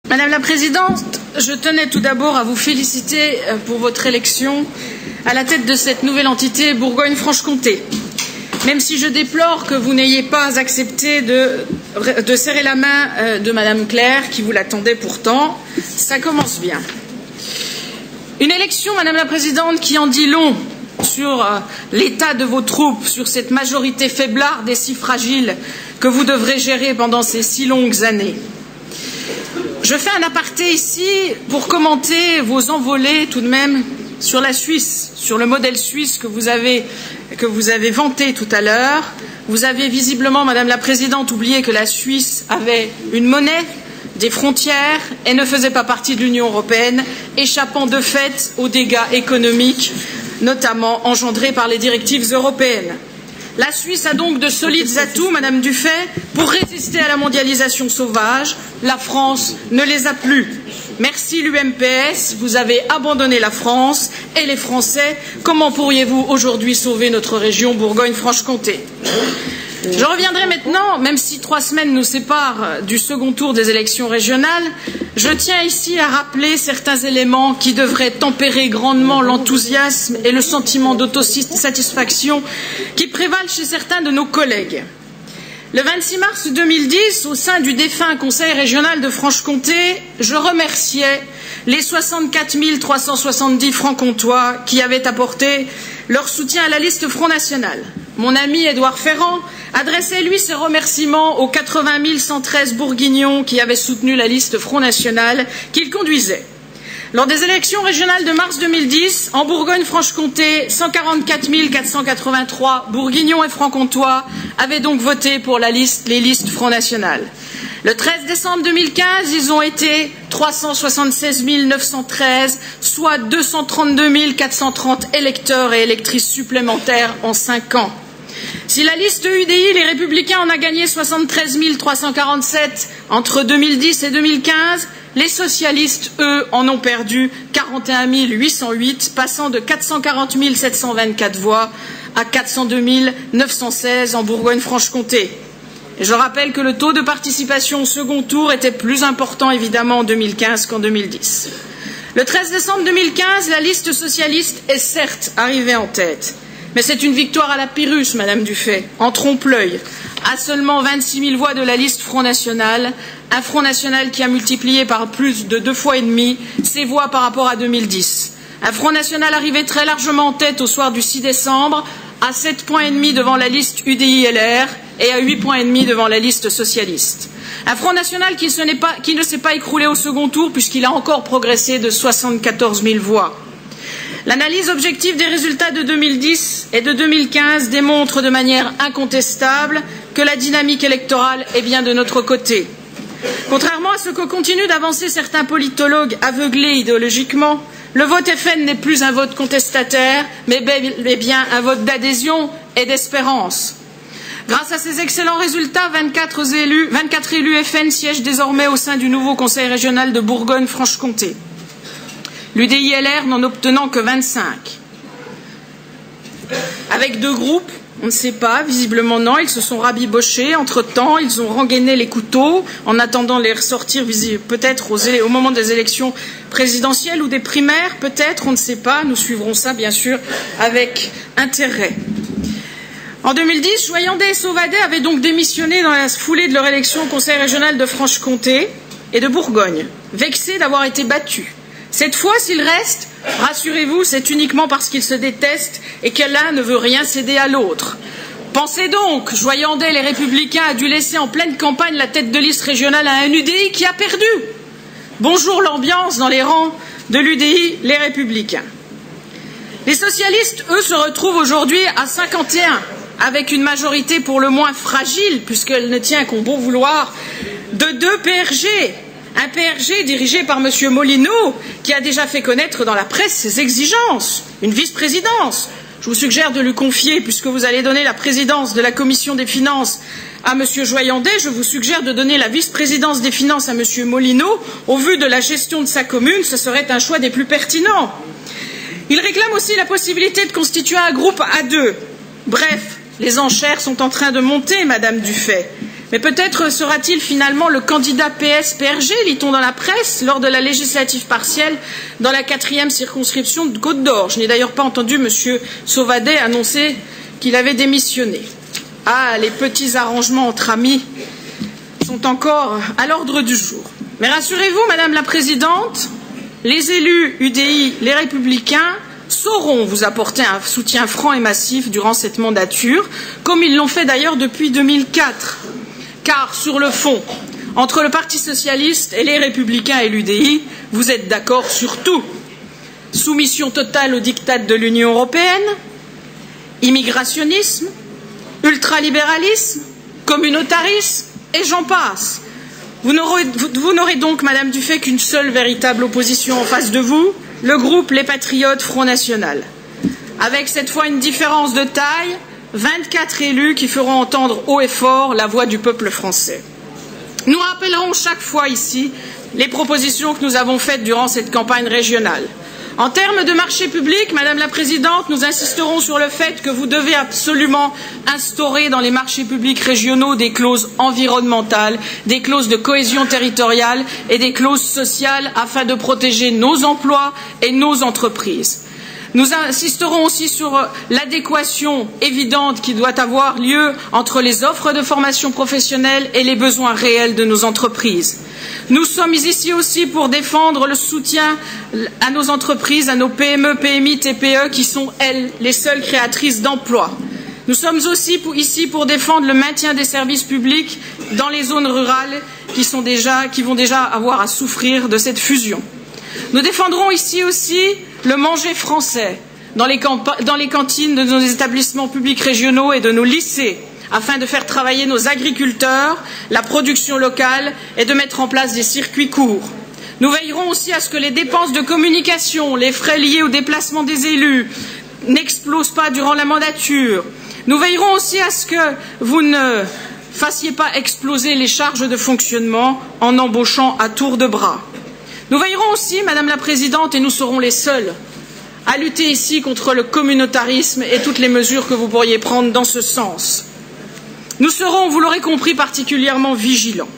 Madame la Présidente, je tenais tout d'abord à vous féliciter pour votre élection à la tête de cette nouvelle entité Bourgogne-Franche-Comté. Même si je déplore que vous n'ayez pas accepté de serrer la main de Madame Claire, qui vous l'attendait pourtant, ça commence bien. Une élection, Madame la Présidente, qui en dit long sur l'état de vos troupes, sur cette majorité faiblarde et si fragile que vous devrez gérer pendant ces si longues années. Je fais un aparté ici pour commenter vos envolées tout de même sur la Suisse, sur le modèle suisse que vous avez vanté tout à l'heure. Vous avez visiblement, Madame la Présidente, oublié que la Suisse avait une monnaie, des frontières et ne faisait pas partie de l'Union européenne, échappant de fait aux dégâts économiques, notamment engendrés par les directives européennes. La Suisse a donc de solides atouts, Madame Dufay, pour résister à la mondialisation sauvage. La France ne les a plus. Merci l'UMPS, vous avez abandonné la France et les Français. Comment pourriez-vous aujourd'hui sauver notre région Bourgogne-Franche-Comté? Je reviendrai maintenant, même si 3 semaines nous séparent du second tour des élections régionales, je tiens ici à rappeler certains éléments qui devraient tempérer grandement l'enthousiasme et le sentiment d'autosatisfaction qui prévalent chez certains de nos collègues. Le 26 mars 2010, au sein du défunt Conseil régional de Franche-Comté, je remerciais les 64 370 francs-comtois qui avaient apporté leur soutien à la liste Front National. Mon ami Édouard Ferrand adressait lui ses remerciements aux 80 113 bourguignons qui avaient soutenu la liste Front National qu'il conduisait. Lors des élections régionales de mars 2010, en Bourgogne-Franche-Comté, 144 483 bourguignons et francs-comtois avaient donc voté pour les listes Front National. Le 13 décembre 2015, ils ont été 376 913, soit 232 430 électeurs et électrices supplémentaires en 5 ans. Si la liste UDI, les Républicains, en a gagné 73 347 entre 2010 et 2015, les socialistes, eux, en ont perdu 41 808, passant de 440 724 voix à 402 916 en Bourgogne-Franche-Comté. Et je rappelle que le taux de participation au second tour était plus important, évidemment, en 2015 qu'en 2010. Le 13 décembre 2015, la liste socialiste est certes arrivée en tête. Mais c'est une victoire à la Pyrrhus, Madame Dufay, en trompe-l'œil, à seulement 26 000 voix de la liste Front National, un Front National qui a multiplié par plus de 2,5 fois ses voix par rapport à 2010. Un Front National arrivé très largement en tête au soir du 6 décembre, à 7,5 points devant la liste UDI-LR et à 8,5 points devant la liste socialiste. Un Front National qui ne s'est pas écroulé au second tour puisqu'il a encore progressé de 74 000 voix. L'analyse objective des résultats de 2010 et de 2015 démontre de manière incontestable que la dynamique électorale est bien de notre côté. Contrairement à ce que continuent d'avancer certains politologues aveuglés idéologiquement, le vote FN n'est plus un vote contestataire, mais bien un vote d'adhésion et d'espérance. Grâce à ces excellents résultats, 24 élus FN siègent désormais au sein du nouveau Conseil régional de Bourgogne-Franche-Comté. L'UDI-LR n'en obtenant que 25. Avec 2 groupes, on ne sait pas, visiblement non, ils se sont rabibochés. Entre-temps, ils ont rengainé les couteaux en attendant les ressortir peut-être au moment des élections présidentielles ou des primaires, peut-être, on ne sait pas. Nous suivrons ça, bien sûr, avec intérêt. En 2010, Joyandet et Sauvadet avaient donc démissionné dans la foulée de leur élection au Conseil régional de Franche-Comté et de Bourgogne, vexés d'avoir été battus. Cette fois, s'ils restent, rassurez-vous, c'est uniquement parce qu'ils se détestent et que l'un ne veut rien céder à l'autre. Pensez donc, Joyandet, les Républicains, a dû laisser en pleine campagne la tête de liste régionale à un UDI qui a perdu. Bonjour l'ambiance dans les rangs de l'UDI, les Républicains. Les socialistes, eux, se retrouvent aujourd'hui à 51, avec une majorité pour le moins fragile, puisqu'elle ne tient qu'au bon vouloir de 2 PRG. Un PRG dirigé par M. Molyneux, qui a déjà fait connaître dans la presse ses exigences, une vice-présidence. Je vous suggère de lui confier, puisque vous allez donner la présidence de la Commission des finances à M. Joyandet, je vous suggère de donner la vice-présidence des finances à M. Molyneux. Au vu de la gestion de sa commune, ce serait un choix des plus pertinents. Il réclame aussi la possibilité de constituer un groupe à 2. Bref, les enchères sont en train de monter, Madame Dufay. Mais peut-être sera-t-il finalement le candidat PS-PRG, lit-on dans la presse, lors de la législative partielle dans la 4e circonscription de Côte d'Or. Je n'ai d'ailleurs pas entendu M. Sauvadet annoncer qu'il avait démissionné. Ah, les petits arrangements entre amis sont encore à l'ordre du jour. Mais rassurez-vous, Madame la Présidente, les élus UDI, les Républicains, sauront vous apporter un soutien franc et massif durant cette mandature, comme ils l'ont fait d'ailleurs depuis 2004. Car, sur le fond, entre le Parti socialiste et les Républicains et l'UDI, vous êtes d'accord sur tout. Soumission totale aux diktats de l'Union européenne, immigrationnisme, ultralibéralisme, communautarisme, et j'en passe. Vous n'aurez donc, Madame Dufay, qu'une seule véritable opposition en face de vous, le groupe Les Patriotes Front National. Avec cette fois une différence de taille, 24 élus qui feront entendre haut et fort la voix du peuple français. Nous rappellerons chaque fois ici les propositions que nous avons faites durant cette campagne régionale. En termes de marché public, Madame la Présidente, nous insisterons sur le fait que vous devez absolument instaurer dans les marchés publics régionaux des clauses environnementales, des clauses de cohésion territoriale et des clauses sociales afin de protéger nos emplois et nos entreprises. Nous insisterons aussi sur l'adéquation évidente qui doit avoir lieu entre les offres de formation professionnelle et les besoins réels de nos entreprises. Nous sommes ici aussi pour défendre le soutien à nos entreprises, à nos PME, PMI, TPE qui sont, elles, les seules créatrices d'emplois. Nous sommes aussi ici pour défendre le maintien des services publics dans les zones rurales qui vont déjà avoir à souffrir de cette fusion. Nous défendrons ici aussi le manger français dans les cantines de nos établissements publics régionaux et de nos lycées, afin de faire travailler nos agriculteurs, la production locale et de mettre en place des circuits courts. Nous veillerons aussi à ce que les dépenses de communication, les frais liés au déplacement des élus n'explosent pas durant la mandature. Nous veillerons aussi à ce que vous ne fassiez pas exploser les charges de fonctionnement en embauchant à tour de bras. Nous veillerons aussi, Madame la Présidente, et nous serons les seuls à lutter ici contre le communautarisme et toutes les mesures que vous pourriez prendre dans ce sens. Nous serons, vous l'aurez compris, particulièrement vigilants.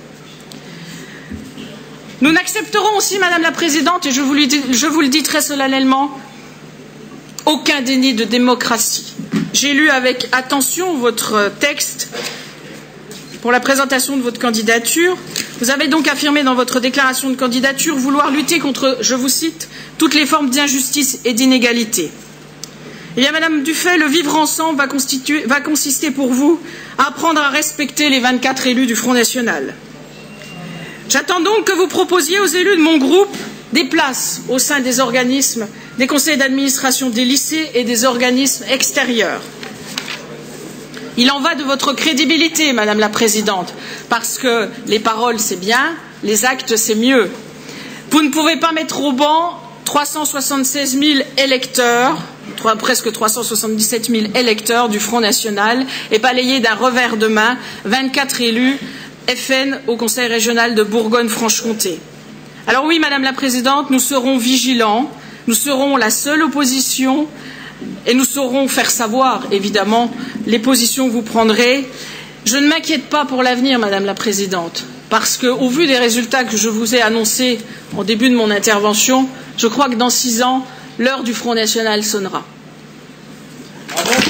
Nous n'accepterons aussi, Madame la Présidente, et je vous le dis très solennellement, aucun déni de démocratie. J'ai lu avec attention votre texte pour la présentation de votre candidature. Vous avez donc affirmé dans votre déclaration de candidature vouloir lutter contre, je vous cite, toutes les formes d'injustice et d'inégalité. Eh bien, Madame Dufay, le vivre ensemble va consister pour vous à apprendre à respecter les 24 élus du Front National. J'attends donc que vous proposiez aux élus de mon groupe des places au sein des organismes, des conseils d'administration des lycées et des organismes extérieurs. Il en va de votre crédibilité, Madame la Présidente, parce que les paroles, c'est bien, les actes, c'est mieux. Vous ne pouvez pas mettre au banc 376 000 électeurs, presque 377 000 électeurs du Front National et balayer d'un revers de main 24 élus FN au Conseil régional de Bourgogne-Franche-Comté. Alors oui, Madame la Présidente, nous serons vigilants, nous serons la seule opposition et nous saurons faire savoir, évidemment, les positions que vous prendrez. Je ne m'inquiète pas pour l'avenir, Madame la Présidente, parce qu'au vu des résultats que je vous ai annoncés au début de mon intervention, je crois que dans 6 ans, l'heure du Front National sonnera. Bravo.